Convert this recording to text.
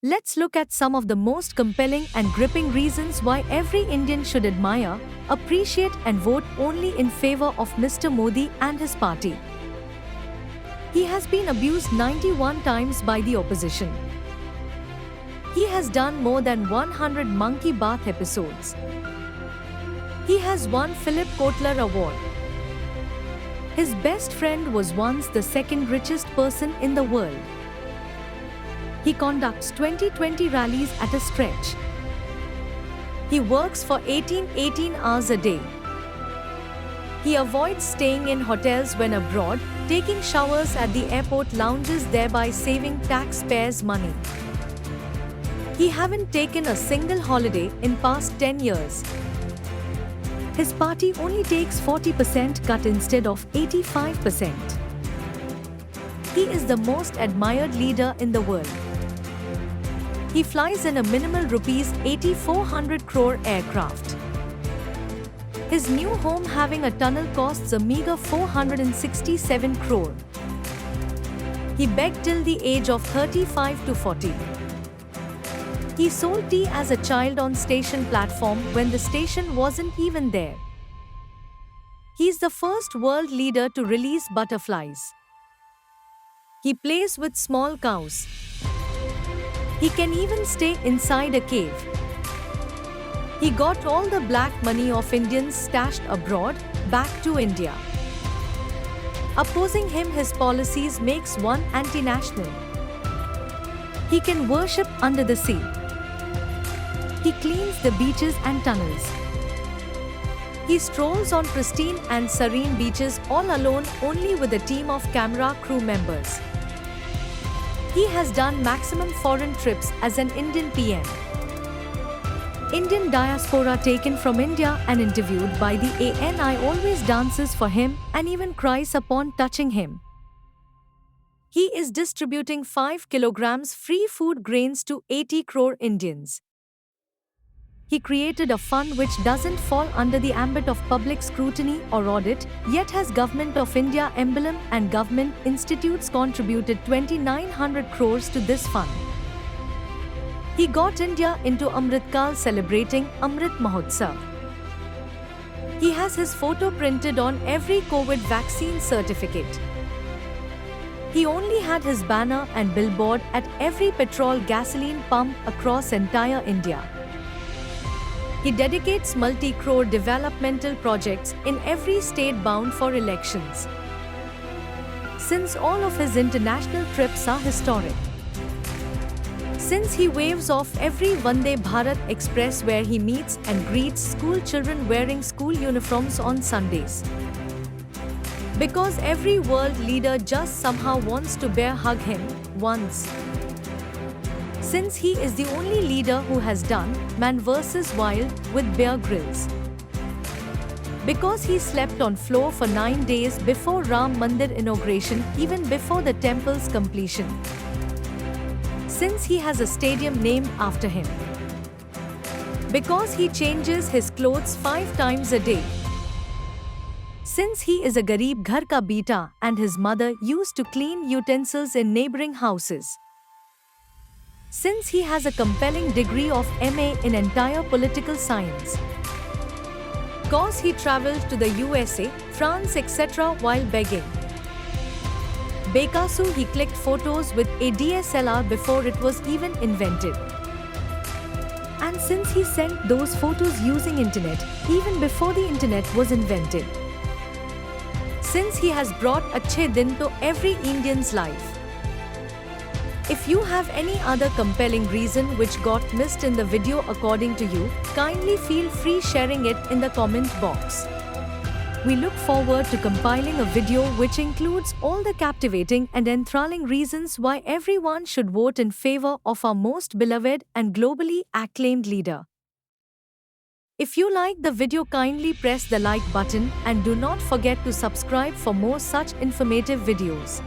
Let's look at some of the most compelling and gripping reasons why every Indian should admire, appreciate and vote only in favor of Mr. Modi and his party. He has been abused 91 times by the opposition. He has done more than 100 monkey bath episodes. He has won Philip Kotler Award. His best friend was once the second richest person in the world. He conducts 20 rallies at a stretch. He works for 18 hours a day. He avoids staying in hotels when abroad, taking showers at the airport lounges, thereby saving taxpayers' money. He haven't taken a single holiday in past 10 years. His party only takes 40% cut instead of 85%. He is the most admired leader in the world. He flies in a minimal rupees 8,400 crore aircraft. His new home having a tunnel costs a meager 467 crore. He begged till the age of 35 to 40. He sold tea as a child on station platform when the station wasn't even there. He's the first world leader to release butterflies. He plays with small cows. He can even stay inside a cave. He got all the black money of Indians stashed abroad back to India. Opposing him, his policies makes one anti-national. He can worship under the sea. He cleans the beaches and tunnels. He strolls on pristine and serene beaches all alone, only with a team of camera crew members. He has done maximum foreign trips as an Indian PM. Indian diaspora taken from India and interviewed by the ANI always dances for him and even cries upon touching him. He is distributing 5 kilograms free food grains to 80 crore Indians. He created a fund which doesn't fall under the ambit of public scrutiny or audit, yet has Government of India emblem and government institutes contributed 2,900 crores to this fund. He got India into Amritkal celebrating Amrit Mahotsav. He has his photo printed on every COVID vaccine certificate. He only had his banner and billboard at every petrol gasoline pump across entire India. He dedicates multi-crore developmental projects in every state bound for elections. Since all of his international trips are historic. Since he waves off every Vande Bharat Express where he meets and greets school children wearing school uniforms on Sundays. Because every world leader just somehow wants to bear hug him once. Since he is the only leader who has done Man vs. Wild with Bear Grylls. Because he slept on floor for 9 days before Ram Mandir inauguration, even before the temple's completion. Since he has a stadium named after him. Because he changes his clothes 5 times a day. Since he is a Garib Ghar Ka Beta and his mother used to clean utensils in neighboring houses. Since he has a compelling degree of MA in entire political science. Cause he traveled to the USA, France etc. while begging. Bekasu he clicked photos with a DSLR before it was even invented. And since he sent those photos using internet, even before the internet was invented. Since he has brought Achhe Din to every Indian's life. If you have any other compelling reason which got missed in the video according to you, kindly feel free sharing it in the comment box. We look forward to compiling a video which includes all the captivating and enthralling reasons why everyone should vote in favor of our most beloved and globally acclaimed leader. If you like the video, kindly press the like button and do not forget to subscribe for more such informative videos.